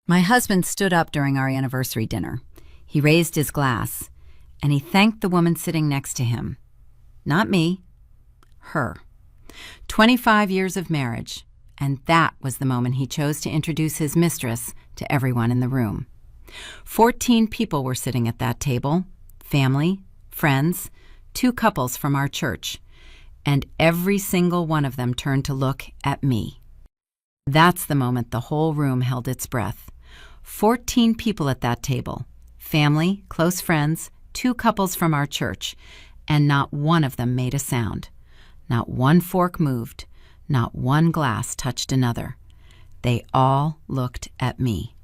My husband stood up during our anniversary dinner. He raised his glass, and he thanked the woman sitting next to him. Not me, her. 25 years of marriage, and that was the moment he chose to introduce his mistress to everyone in the room. 14 people were sitting at that table, family, friends, 2 couples from our church, and every single one of them turned to look at me. That's the moment the whole room held its breath. 14 people at that table, family, close friends, 2 couples from our church, and not one of them made a sound. Not one fork moved, not one glass touched another. They all looked at me.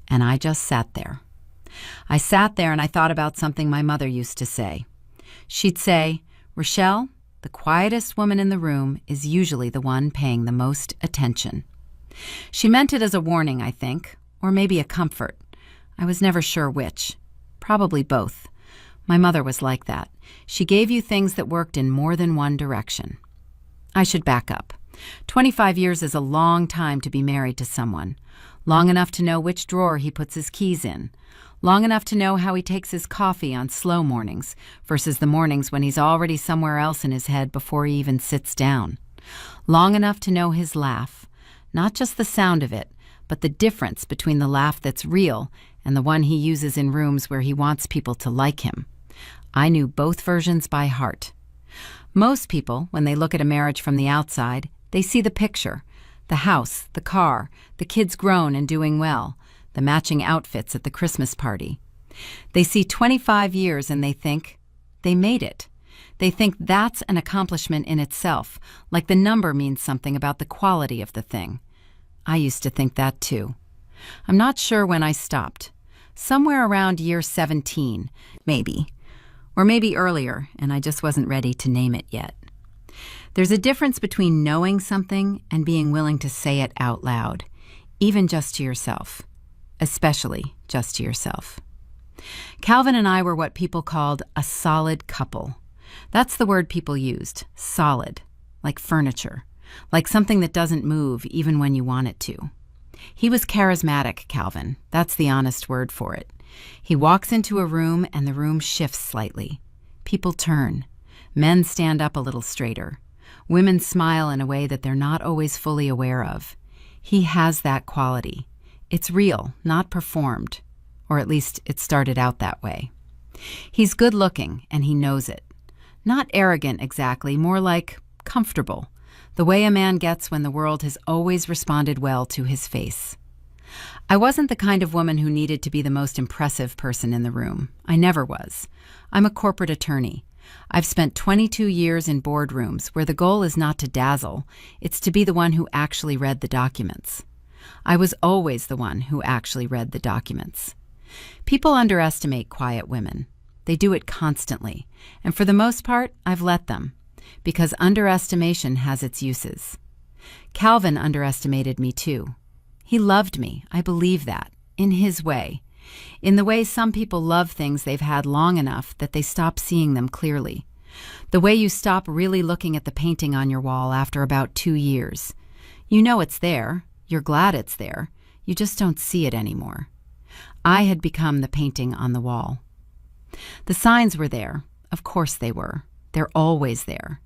And I just sat there. I sat there and I thought about something my mother used to say. She'd say, "Rochelle, the quietest woman in the room is usually the one paying the most attention." She meant it as a warning, I think, or maybe a comfort. I was never sure which. Probably both. My mother was like that. She gave you things that worked in more than one direction. I should back up. 25 years is a long time to be married to someone. Long enough to know which drawer he puts his keys in. Long enough to know how he takes his coffee on slow mornings versus the mornings when he's already somewhere else in his head before he even sits down. Long enough to know his laugh. Not just the sound of it, but the difference between the laugh that's real and the one he uses in rooms where he wants people to like him. I knew both versions by heart. Most people, when they look at a marriage from the outside, they see the picture, the house, the car, the kids grown and doing well, the matching outfits at the Christmas party. They see 25 years and they think, they made it. They think that's an accomplishment in itself, like the number means something about the quality of the thing. I used to think that too. I'm not sure when I stopped. Somewhere around year 17, maybe. Or maybe earlier, and I just wasn't ready to name it yet. There's a difference between knowing something and being willing to say it out loud, even just to yourself, especially just to yourself. Calvin and I were what people called a solid couple. That's the word people used, solid, like furniture, like something that doesn't move even when you want it to. He was charismatic, Calvin. That's the honest word for it. He walks into a room and the room shifts slightly. People turn. Men stand up a little straighter. Women smile in a way that they're not always fully aware of. He has that quality. It's real, not performed. Or at least it started out that way. He's good looking and he knows it. Not arrogant exactly, more like comfortable. The way a man gets when the world has always responded well to his face. I wasn't the kind of woman who needed to be the most impressive person in the room. I never was. I'm a corporate attorney. I've spent 22 years in boardrooms where the goal is not to dazzle, it's to be the one who actually read the documents. I was always the one who actually read the documents. People underestimate quiet women. They do it constantly, and for the most part, I've let them, because underestimation has its uses. Calvin underestimated me too. He loved me, I believe that, in his way. In the way some people love things they've had long enough that they stop seeing them clearly. The way you stop really looking at the painting on your wall after about 2 years. You know it's there, you're glad it's there, you just don't see it anymore. I had become the painting on the wall. The signs were there, of course they were. They're always there.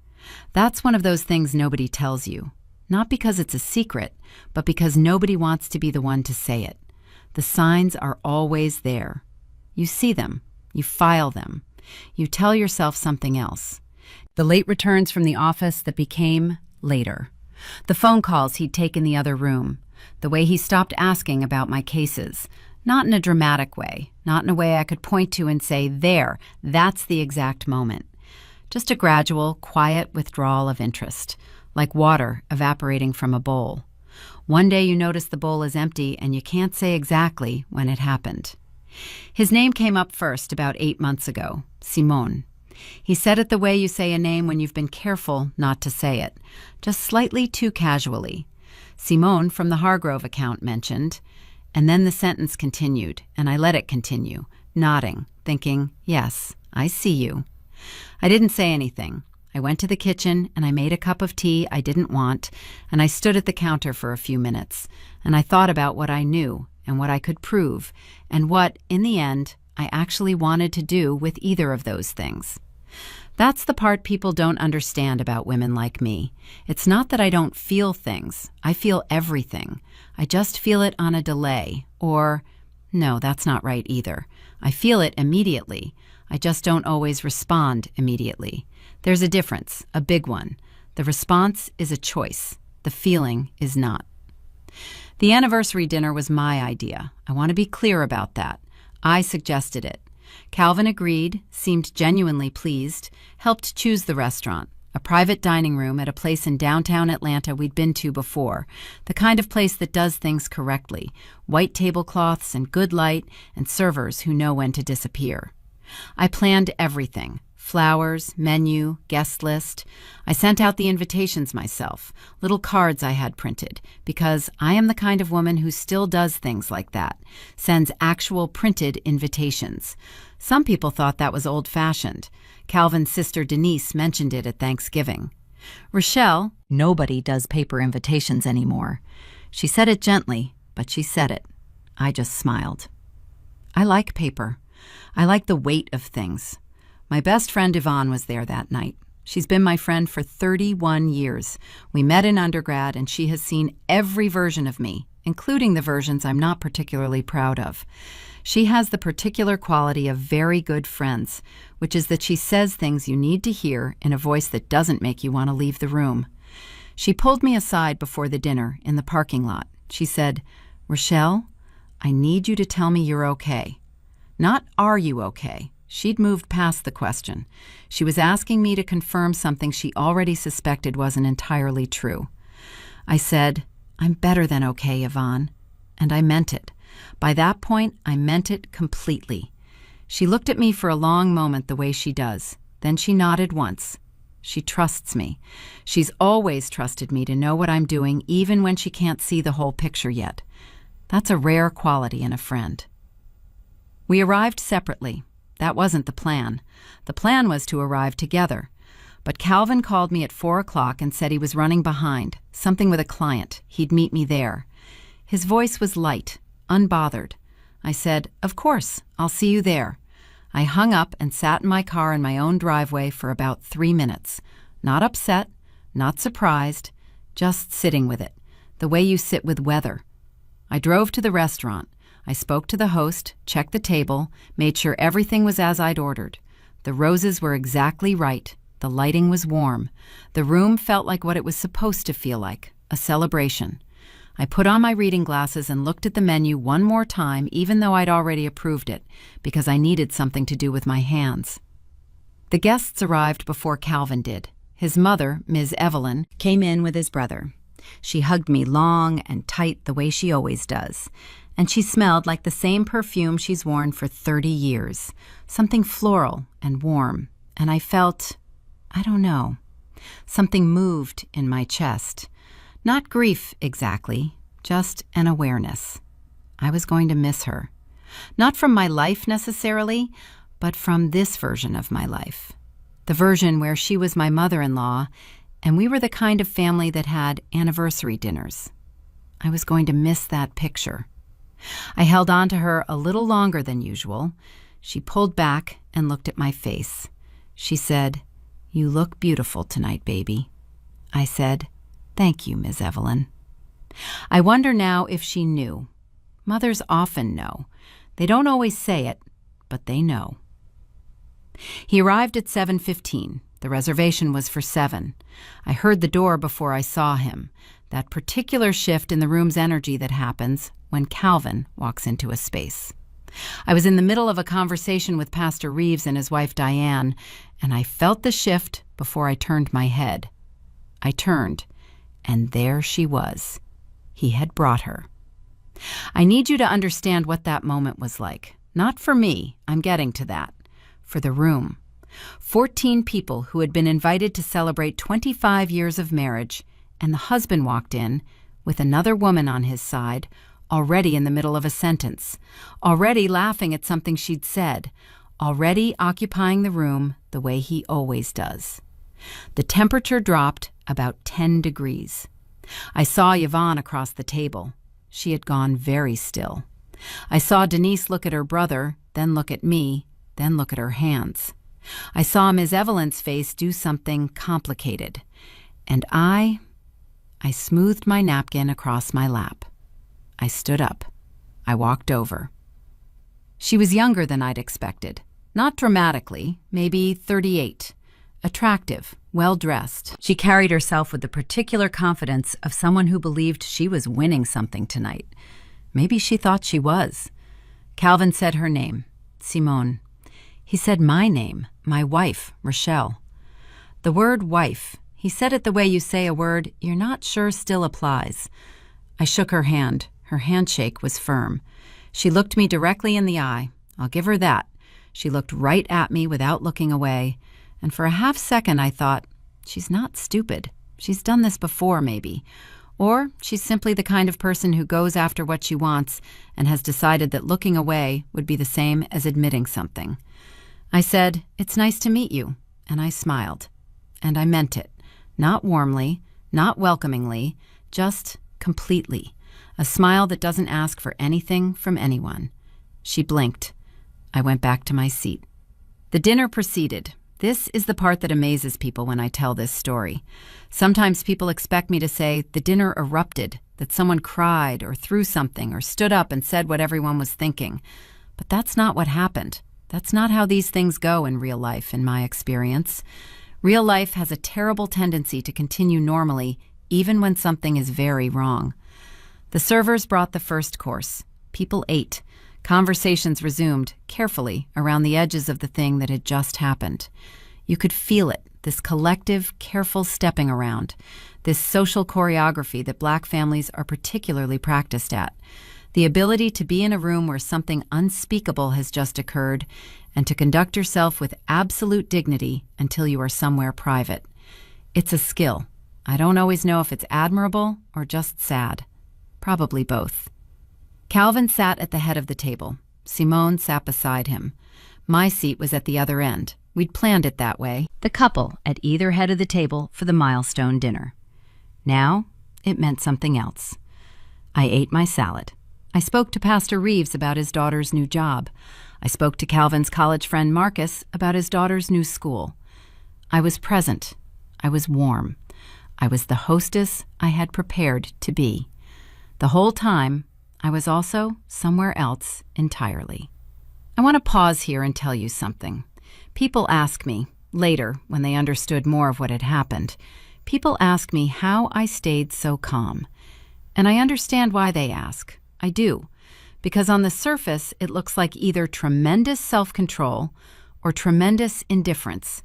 That's one of those things nobody tells you. Not because it's a secret, but because nobody wants to be the one to say it. The signs are always there. You see them. You file them. You tell yourself something else. The late returns from the office that became later. The phone calls he'd take in the other room. The way he stopped asking about my cases. Not in a dramatic way. Not in a way I could point to and say, there, that's the exact moment. Just a gradual, quiet withdrawal of interest. Like water evaporating from a bowl. One day you notice the bowl is empty and you can't say exactly when it happened. His name came up first about 8 months ago, Simone. He said it the way you say a name when you've been careful not to say it, just slightly too casually. Simone from the Hargrove account mentioned, and then the sentence continued, and I let it continue, nodding, thinking, yes, I see you. I didn't say anything. I went to the kitchen and I made a cup of tea I didn't want, and I stood at the counter for a few minutes, and I thought about what I knew and what I could prove, and what, in the end, I actually wanted to do with either of those things. That's the part people don't understand about women like me. It's not that I don't feel things. I feel everything. I just feel it on a delay. Or, no, that's not right either. I feel it immediately. I just don't always respond immediately. There's a difference, a big one. The response is a choice. The feeling is not. The anniversary dinner was my idea. I want to be clear about that. I suggested it. Calvin agreed, seemed genuinely pleased, helped choose the restaurant, a private dining room at a place in downtown Atlanta we'd been to before, the kind of place that does things correctly, white tablecloths and good light and servers who know when to disappear. I planned everything. Flowers, menu, guest list. I sent out the invitations myself, little cards I had printed, because I am the kind of woman who still does things like that, sends actual printed invitations. Some people thought that was old-fashioned. Calvin's sister Denise mentioned it at Thanksgiving. Rochelle, nobody does paper invitations anymore. She said it gently, but she said it. I just smiled. I like paper. I like the weight of things. My best friend Yvonne was there that night. She's been my friend for 31 years. We met in undergrad, and she has seen every version of me, including the versions I'm not particularly proud of. She has the particular quality of very good friends, which is that she says things you need to hear in a voice that doesn't make you want to leave the room. She pulled me aside before the dinner in the parking lot. She said, "Rochelle, I need you to tell me you're okay. Not, are you okay?" She'd moved past the question. She was asking me to confirm something she already suspected wasn't entirely true. I said, "I'm better than okay, Yvonne." And I meant it. By that point, I meant it completely. She looked at me for a long moment the way she does. Then she nodded once. She trusts me. She's always trusted me to know what I'm doing, even when she can't see the whole picture yet. That's a rare quality in a friend. We arrived separately. That wasn't the plan. The plan was to arrive together. But Calvin called me at 4 o'clock and said he was running behind, something with a client. He'd meet me there. His voice was light, unbothered. I said, "Of course, I'll see you there." I hung up and sat in my car in my own driveway for about 3 minutes. Not upset, not surprised, just sitting with it, the way you sit with weather. I drove to the restaurant. I spoke to the host, checked the table, made sure everything was as I'd ordered. The roses were exactly right. The lighting was warm. The room felt like what it was supposed to feel like, a celebration. I put on my reading glasses and looked at the menu one more time, even though I'd already approved it, because I needed something to do with my hands. The guests arrived before Calvin did. His mother, Ms. Evelyn, came in with his brother. She hugged me long and tight the way she always does. And she smelled like the same perfume she's worn for 30 years, something floral and warm. And I felt, I don't know, something moved in my chest. Not grief exactly, just an awareness. I was going to miss her. Not from my life necessarily, but from this version of my life. The version where she was my mother-in-law, and we were the kind of family that had anniversary dinners. I was going to miss that picture. I held on to her a little longer than usual. She pulled back and looked at my face. She said, "You look beautiful tonight, baby." I said, "Thank you, Ms. Evelyn." I wonder now if she knew. Mothers often know. They don't always say it, but they know. He arrived at 7:15. The reservation was for 7. I heard the door before I saw him, that particular shift in the room's energy that happens when Calvin walks into a space. I was in the middle of a conversation with Pastor Reeves and his wife Diane, and I felt the shift before I turned my head. I turned, and there she was. He had brought her. I need you to understand what that moment was like. Not for me, I'm getting to that. For the room. 14 people who had been invited to celebrate 25 years of marriage, and the husband walked in with another woman on his side, already in the middle of a sentence, already laughing at something she'd said, already occupying the room the way he always does. The temperature dropped about 10 degrees. I saw Yvonne across the table. She had gone very still. I saw Denise look at her brother, then look at me, then look at her hands. I saw Ms. Evelyn's face do something complicated, and I smoothed my napkin across my lap. I stood up. I walked over. She was younger than I'd expected. Not dramatically, maybe 38. Attractive, well-dressed. She carried herself with the particular confidence of someone who believed she was winning something tonight. Maybe she thought she was. Calvin said her name, Simone. He said my name, my wife, Rochelle. The word wife, he said it the way you say a word you're not sure still applies. I shook her hand. Her handshake was firm. She looked me directly in the eye. I'll give her that. She looked right at me without looking away, and for a half second I thought, she's not stupid. She's done this before, maybe. Or she's simply the kind of person who goes after what she wants and has decided that looking away would be the same as admitting something. I said, "It's nice to meet you," and I smiled. And I meant it. Not warmly, not welcomingly, just completely. A smile that doesn't ask for anything from anyone. She blinked. I went back to my seat. The dinner proceeded. This is the part that amazes people when I tell this story. Sometimes people expect me to say the dinner erupted, that someone cried or threw something or stood up and said what everyone was thinking. But that's not what happened. That's not how these things go in real life, in my experience. Real life has a terrible tendency to continue normally, even when something is very wrong. The servers brought the first course. People ate. Conversations resumed, carefully, around the edges of the thing that had just happened. You could feel it, this collective, careful stepping around, this social choreography that Black families are particularly practiced at. The ability to be in a room where something unspeakable has just occurred and to conduct yourself with absolute dignity until you are somewhere private. It's a skill. I don't always know if it's admirable or just sad. Probably both. Calvin sat at the head of the table. Simone sat beside him. My seat was at the other end. We'd planned it that way, the couple at either head of the table for the milestone dinner. Now, it meant something else. I ate my salad. I spoke to Pastor Reeves about his daughter's new job. I spoke to Calvin's college friend Marcus about his daughter's new school. I was present. I was warm. I was the hostess I had prepared to be. The whole time, I was also somewhere else entirely. I want to pause here and tell you something. People ask me, later, when they understood more of what had happened, people ask me how I stayed so calm. And I understand why they ask. I do. Because on the surface, it looks like either tremendous self-control or tremendous indifference.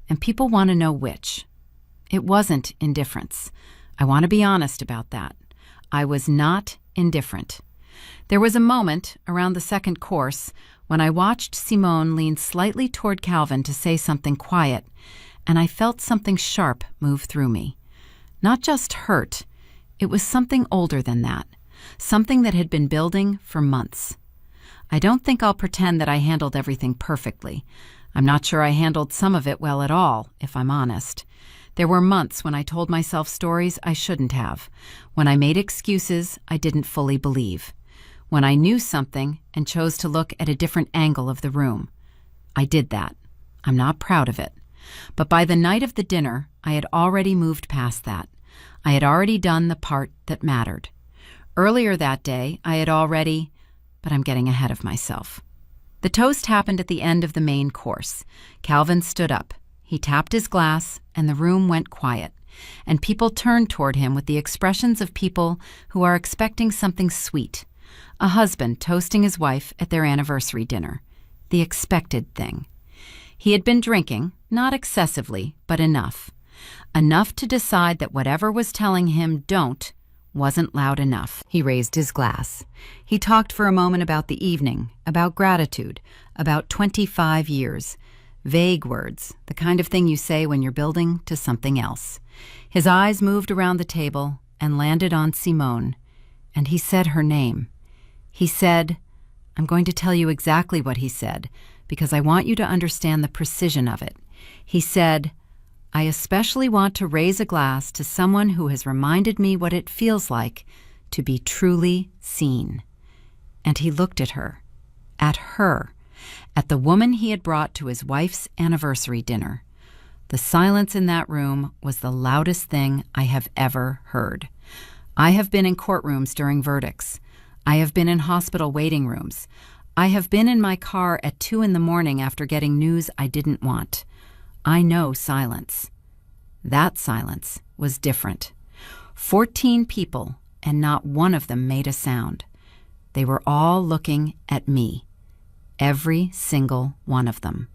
And people want to know which. It wasn't indifference. I want to be honest about that. I was not indifferent. There was a moment, around the second course, when I watched Simone lean slightly toward Calvin to say something quiet, and I felt something sharp move through me. Not just hurt. It was something older than that. Something that had been building for months. I don't think I'll pretend that I handled everything perfectly. I'm not sure I handled some of it well at all, if I'm honest. There were months when I told myself stories I shouldn't have, when I made excuses I didn't fully believe, when I knew something and chose to look at a different angle of the room. I did that. I'm not proud of it. But by the night of the dinner, I had already moved past that. I had already done the part that mattered. Earlier that day, I had already, but I'm getting ahead of myself. The toast happened at the end of the main course. Calvin stood up. He tapped his glass, and the room went quiet, and people turned toward him with the expressions of people who are expecting something sweet. A husband toasting his wife at their anniversary dinner. The expected thing. He had been drinking, not excessively, but enough. Enough to decide that whatever was telling him don't wasn't loud enough. He raised his glass. He talked for a moment about the evening, about gratitude, about 25 years. Vague words, the kind of thing you say when you're building to something else. His eyes moved around the table and landed on Simone, and he said her name. He said, I'm going to tell you exactly what he said, because I want you to understand the precision of it. He said, I especially want to raise a glass to someone who has reminded me what it feels like to be truly seen. And he looked at her, at the woman he had brought to his wife's anniversary dinner. The silence in that room was the loudest thing I have ever heard. I have been in courtrooms during verdicts. I have been in hospital waiting rooms. I have been in my car at 2 a.m. after getting news I didn't want. I know silence. That silence was different. 14 people, and not one of them made a sound. They were all looking at me. Every single one of them.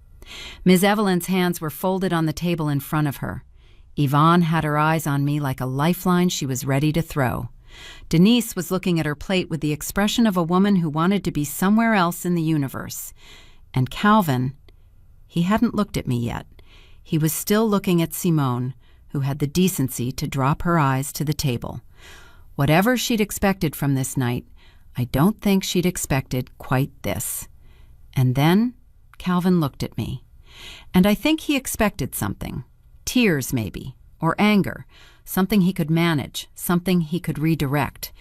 Ms. Evelyn's hands were folded on the table in front of her. Yvonne had her eyes on me like a lifeline she was ready to throw. Denise was looking at her plate with the expression of a woman who wanted to be somewhere else in the universe. And Calvin, he hadn't looked at me yet. He was still looking at Simone, who had the decency to drop her eyes to the table. Whatever she'd expected from this night, I don't think she'd expected quite this. And then Calvin looked at me. And I think he expected something. Tears, maybe, or anger. Something he could manage, something he could redirect.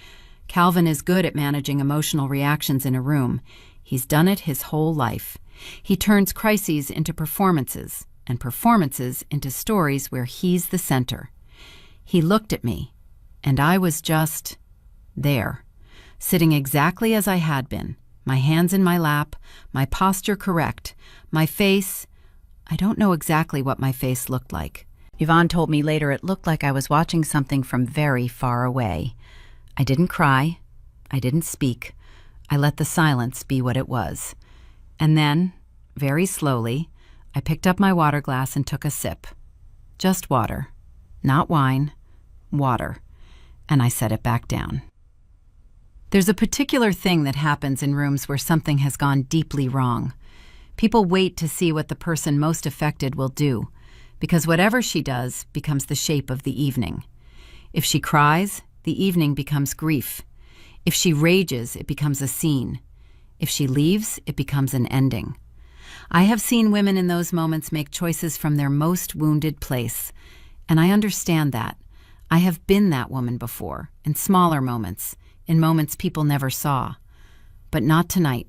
Calvin is good at managing emotional reactions in a room. He's done it his whole life. He turns crises into performances, and performances into stories where he's the center. He looked at me, and I was just there, sitting exactly as I had been, my hands in my lap, my posture correct, my face. I don't know exactly what my face looked like. Yvonne told me later it looked like I was watching something from very far away. I didn't cry. I didn't speak. I let the silence be what it was. And then, very slowly, I picked up my water glass and took a sip. Just water. Not wine. Water. And I set it back down. There's a particular thing that happens in rooms where something has gone deeply wrong. People wait to see what the person most affected will do, because whatever she does becomes the shape of the evening. If she cries, the evening becomes grief. If she rages, it becomes a scene. If she leaves, it becomes an ending. I have seen women in those moments make choices from their most wounded place, and I understand that. I have been that woman before, in smaller moments, in moments people never saw. But not tonight.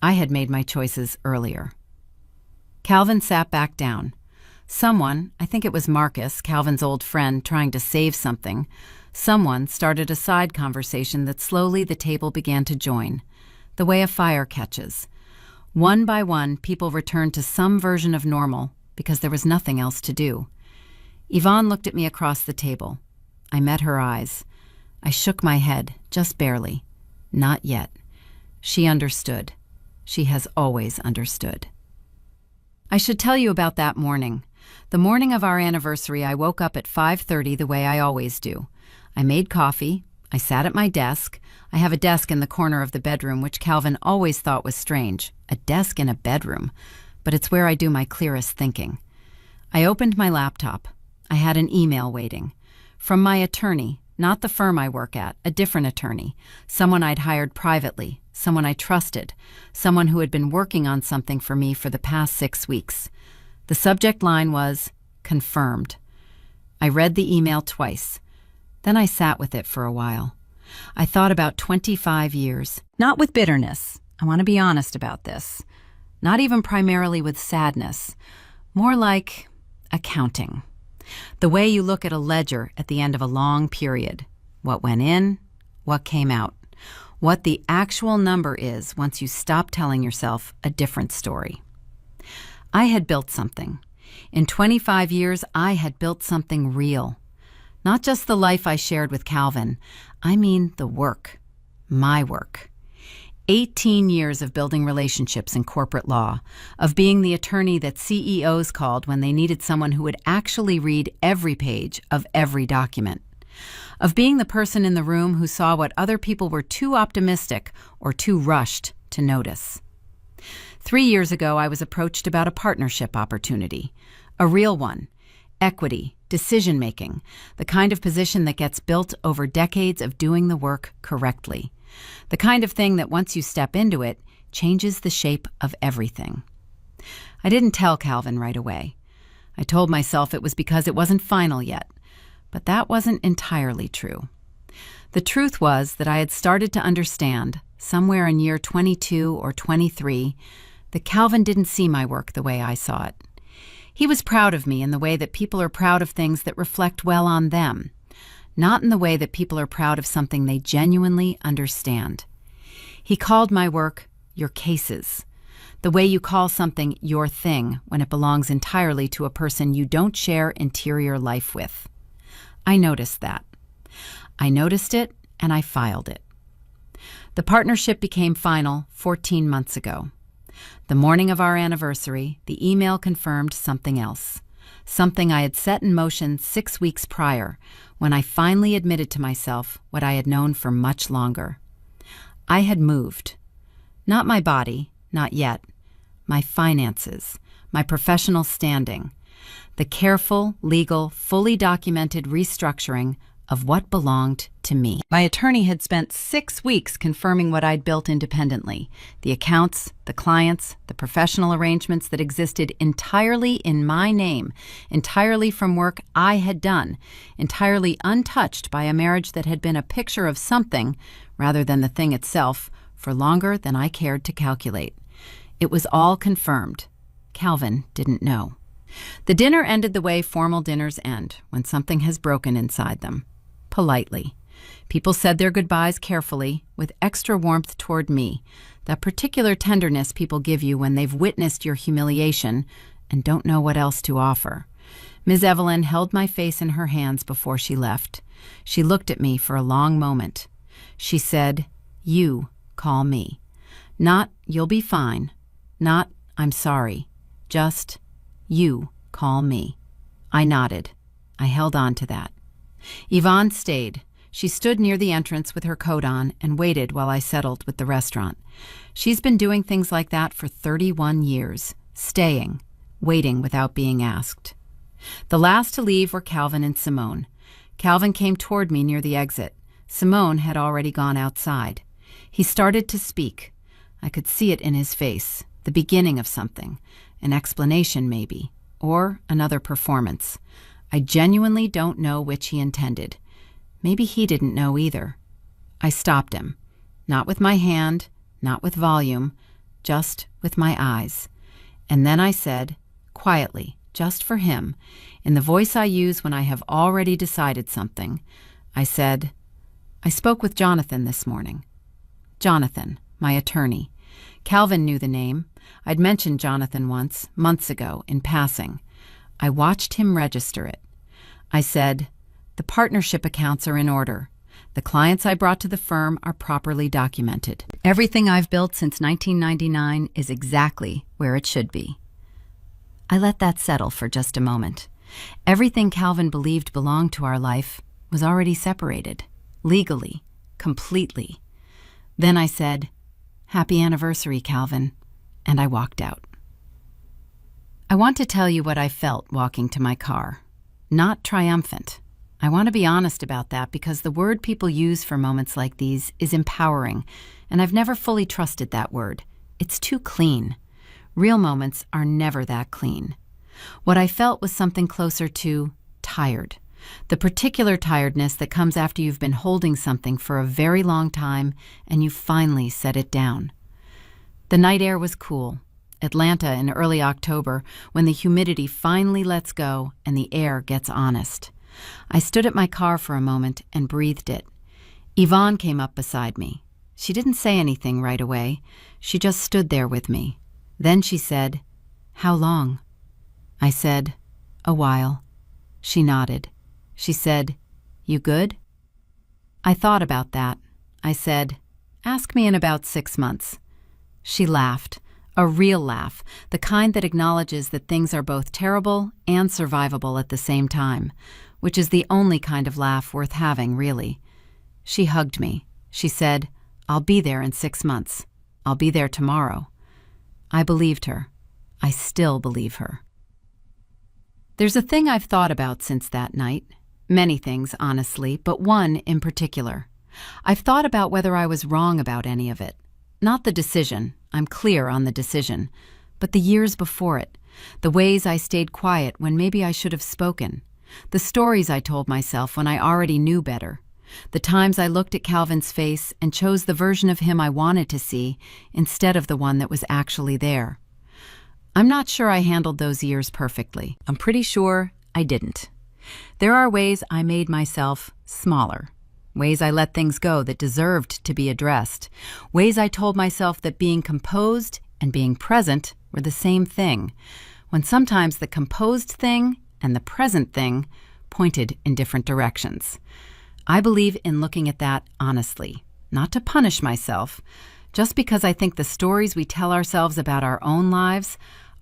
I had made my choices earlier. Calvin sat back down. Someone, I think it was Marcus, Calvin's old friend, trying to save something, someone started a side conversation that slowly the table began to join, the way a fire catches. One by one, people returned to some version of normal because there was nothing else to do. Yvonne looked at me across the table. I met her eyes. I shook my head, just barely. Not yet. She understood. She has always understood. I should tell you about that morning. The morning of our anniversary, I woke up at 5:30 the way I always do. I made coffee. I sat at my desk. I have a desk in the corner of the bedroom, which Calvin always thought was strange. A desk in a bedroom. But it's where I do my clearest thinking. I opened my laptop. I had an email waiting. From my attorney, not the firm I work at, a different attorney, someone I'd hired privately, someone I trusted, someone who had been working on something for me for the past 6 weeks. The subject line was, confirmed. I read the email twice. Then I sat with it for a while. I thought about 25 years, not with bitterness. I want to be honest about this. Not even primarily with sadness. More like accounting. The way you look at a ledger at the end of a long period. What went in, what came out. What the actual number is once you stop telling yourself a different story. I had built something. In 25 years, I had built something real. Not just the life I shared with Calvin. I mean the work. My work. 18 years of building relationships in corporate law, of being the attorney that CEOs called when they needed someone who would actually read every page of every document, of being the person in the room who saw what other people were too optimistic or too rushed to notice. 3 years ago, I was approached about a partnership opportunity, a real one, equity, decision-making, the kind of position that gets built over decades of doing the work correctly. The kind of thing that once you step into it, changes the shape of everything. I didn't tell Calvin right away. I told myself it was because it wasn't final yet, but that wasn't entirely true. The truth was that I had started to understand, somewhere in year 22 or 23, that Calvin didn't see my work the way I saw it. He was proud of me in the way that people are proud of things that reflect well on them, not in the way that people are proud of something they genuinely understand. He called my work your cases, the way you call something your thing when it belongs entirely to a person you don't share interior life with. I noticed that. I noticed it, and I filed it. The partnership became final 14 months ago. The morning of our anniversary, the email confirmed something else, something I had set in motion 6 weeks prior, when I finally admitted to myself what I had known for much longer. I had moved. Not my body, not yet. My finances, my professional standing, the careful, legal, fully documented restructuring of what belonged to me. My attorney had spent 6 weeks confirming what I'd built independently, the accounts, the clients, the professional arrangements that existed entirely in my name, entirely from work I had done, entirely untouched by a marriage that had been a picture of something, rather than the thing itself, for longer than I cared to calculate. It was all confirmed. Calvin didn't know. The dinner ended the way formal dinners end, when something has broken inside them. Politely. People said their goodbyes carefully, with extra warmth toward me, that particular tenderness people give you when they've witnessed your humiliation and don't know what else to offer. Ms. Evelyn held my face in her hands before she left. She looked at me for a long moment. She said, "You call me." Not, "You'll be fine." Not, "I'm sorry." Just, "You call me." I nodded. I held on to that. Yvonne stayed. She stood near the entrance with her coat on and waited while I settled with the restaurant. She's been doing things like that for 31 years, staying, waiting without being asked. The last to leave were Calvin and Simone. Calvin came toward me near the exit. Simone had already gone outside. He started to speak. I could see it in his face, the beginning of something, an explanation maybe, or another performance. I genuinely don't know which he intended. Maybe he didn't know either. I stopped him, not with my hand, not with volume, just with my eyes. And then I said, quietly, just for him, in the voice I use when I have already decided something, I said, "I spoke with Jonathan this morning." Jonathan, my attorney. Calvin knew the name. I'd mentioned Jonathan once, months ago, in passing. I watched him register it. I said, "The partnership accounts are in order. The clients I brought to the firm are properly documented. Everything I've built since 1999 is exactly where it should be." I let that settle for just a moment. Everything Calvin believed belonged to our life was already separated, legally, completely. Then I said, "Happy anniversary, Calvin," and I walked out. I want to tell you what I felt walking to my car. Not triumphant. I want to be honest about that because the word people use for moments like these is empowering, and I've never fully trusted that word. It's too clean. Real moments are never that clean. What I felt was something closer to tired. The particular tiredness that comes after you've been holding something for a very long time and you finally set it down. The night air was cool. Atlanta in early October, when the humidity finally lets go and the air gets honest. I stood at my car for a moment and breathed it. Yvonne came up beside me. She didn't say anything right away. She just stood there with me. Then she said, "How long?" I said, "A while." She nodded. She said, "You good?" I thought about that. I said, "Ask me in about 6 months." She laughed. A real laugh, the kind that acknowledges that things are both terrible and survivable at the same time, which is the only kind of laugh worth having, really. She hugged me. She said, "I'll be there in 6 months. I'll be there tomorrow." I believed her. I still believe her. There's a thing I've thought about since that night. Many things, honestly, but one in particular. I've thought about whether I was wrong about any of it. Not the decision. I'm clear on the decision. But the years before it. The ways I stayed quiet when maybe I should have spoken. The stories I told myself when I already knew better. The times I looked at Calvin's face and chose the version of him I wanted to see instead of the one that was actually there. I'm not sure I handled those years perfectly. I'm pretty sure I didn't. There are ways I made myself smaller, ways I let things go that deserved to be addressed, ways I told myself that being composed and being present were the same thing, when sometimes the composed thing and the present thing pointed in different directions. I believe in looking at that honestly, not to punish myself, just because I think the stories we tell ourselves about our own lives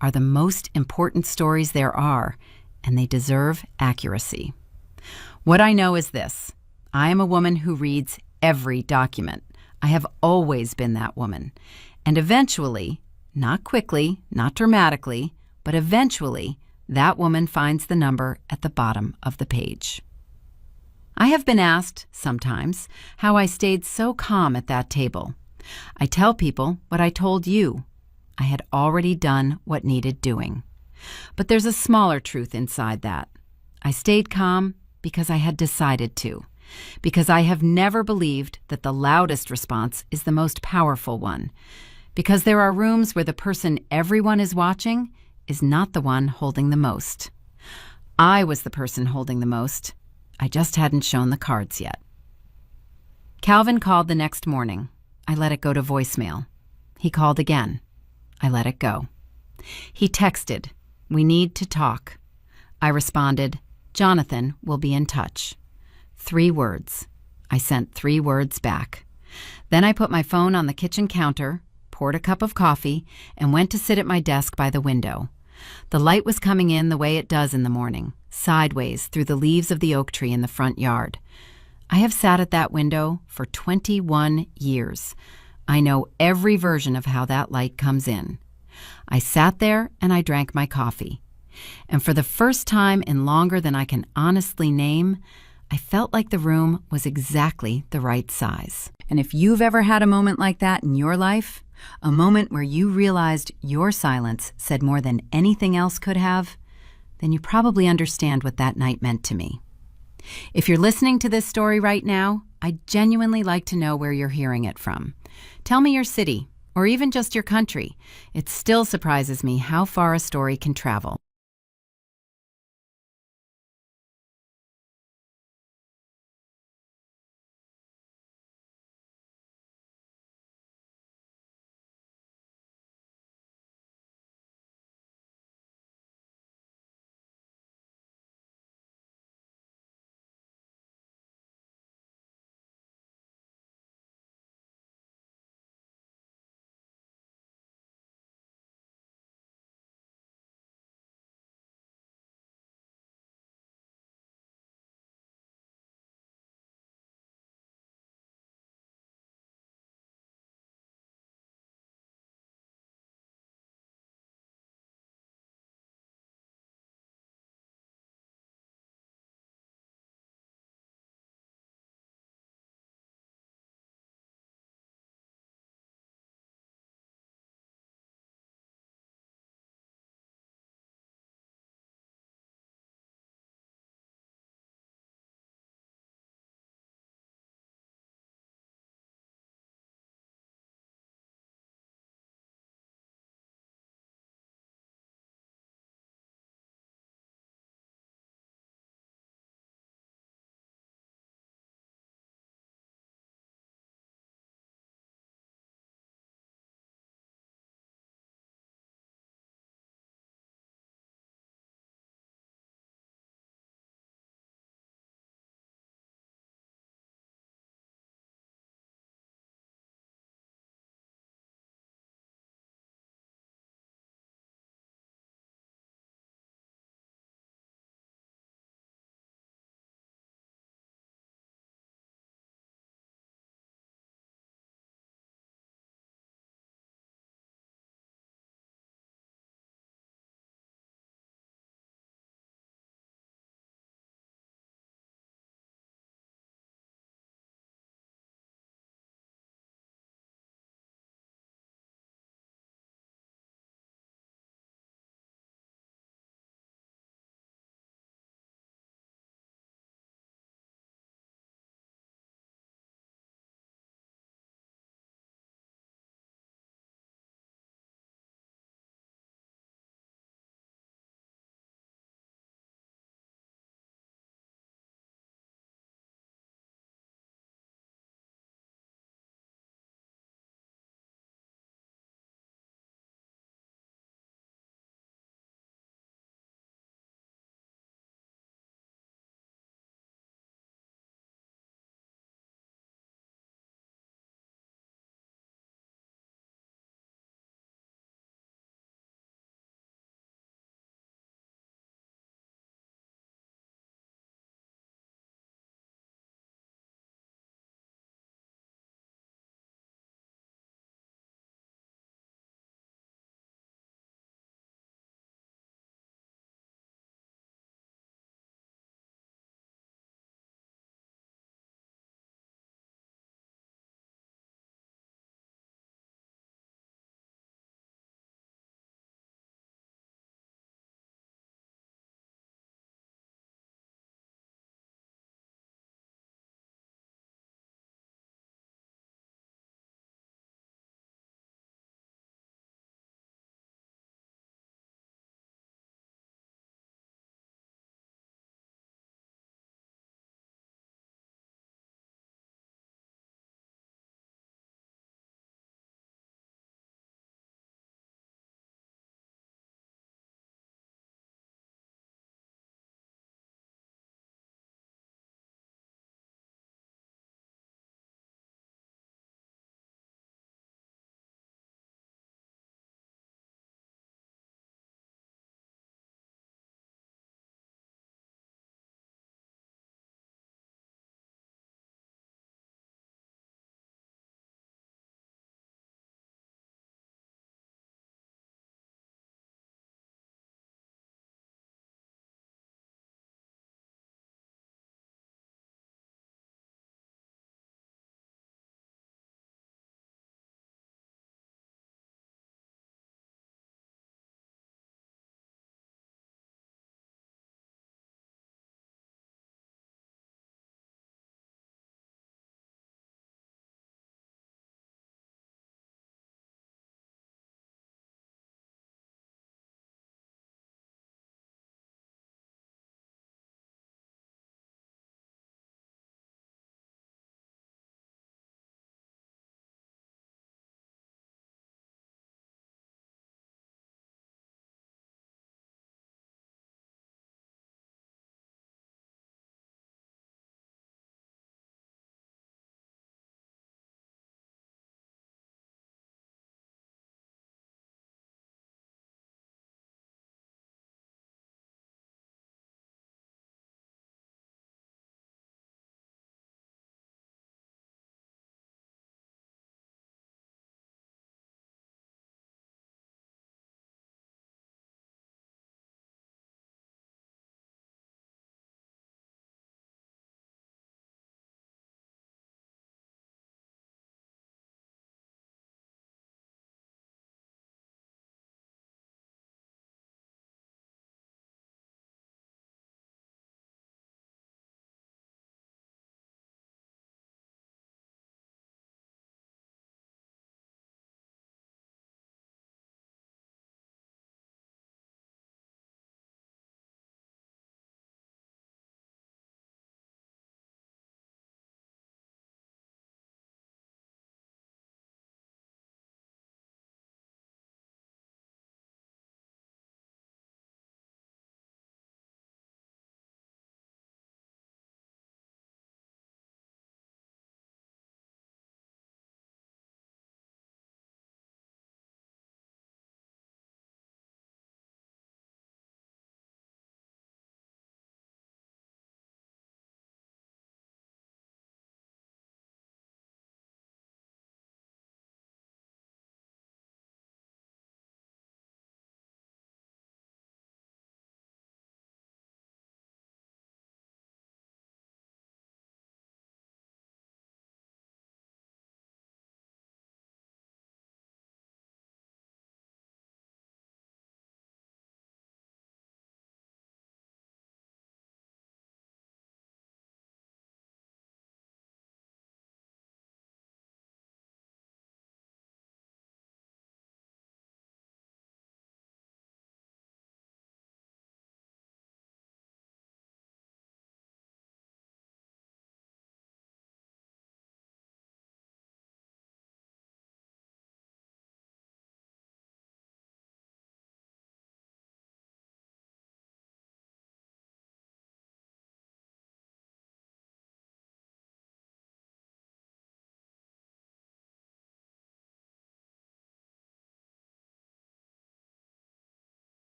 are the most important stories there are, and they deserve accuracy. What I know is this: I am a woman who reads every document. I have always been that woman. And eventually, not quickly, not dramatically, but eventually, that woman finds the number at the bottom of the page. I have been asked, sometimes, how I stayed so calm at that table. I tell people what I told you. I had already done what needed doing. But there's a smaller truth inside that. I stayed calm because I had decided to, because I have never believed that the loudest response is the most powerful one, because there are rooms where the person everyone is watching is not the one holding the most. I was the person holding the most. I just hadn't shown the cards yet. Calvin called the next morning. I let it go to voicemail. He called again. I let it go. He texted, "We need to talk." I responded, "Jonathan will be in touch." 3 words. I sent 3 words back. Then I put my phone on the kitchen counter, poured a cup of coffee, and went to sit at my desk by the window. The light was coming in the way it does in the morning, sideways through the leaves of the oak tree in the front yard. I have sat at that window for 21 years. I know every version of how that light comes in. I sat there and I drank my coffee. And for the first time in longer than I can honestly name, I felt like the room was exactly the right size. And if you've ever had a moment like that in your life, a moment where you realized your silence said more than anything else could have, then you probably understand what that night meant to me. If you're listening to this story right now, I'd genuinely like to know where you're hearing it from. Tell me your city, or even just your country. It still surprises me how far a story can travel.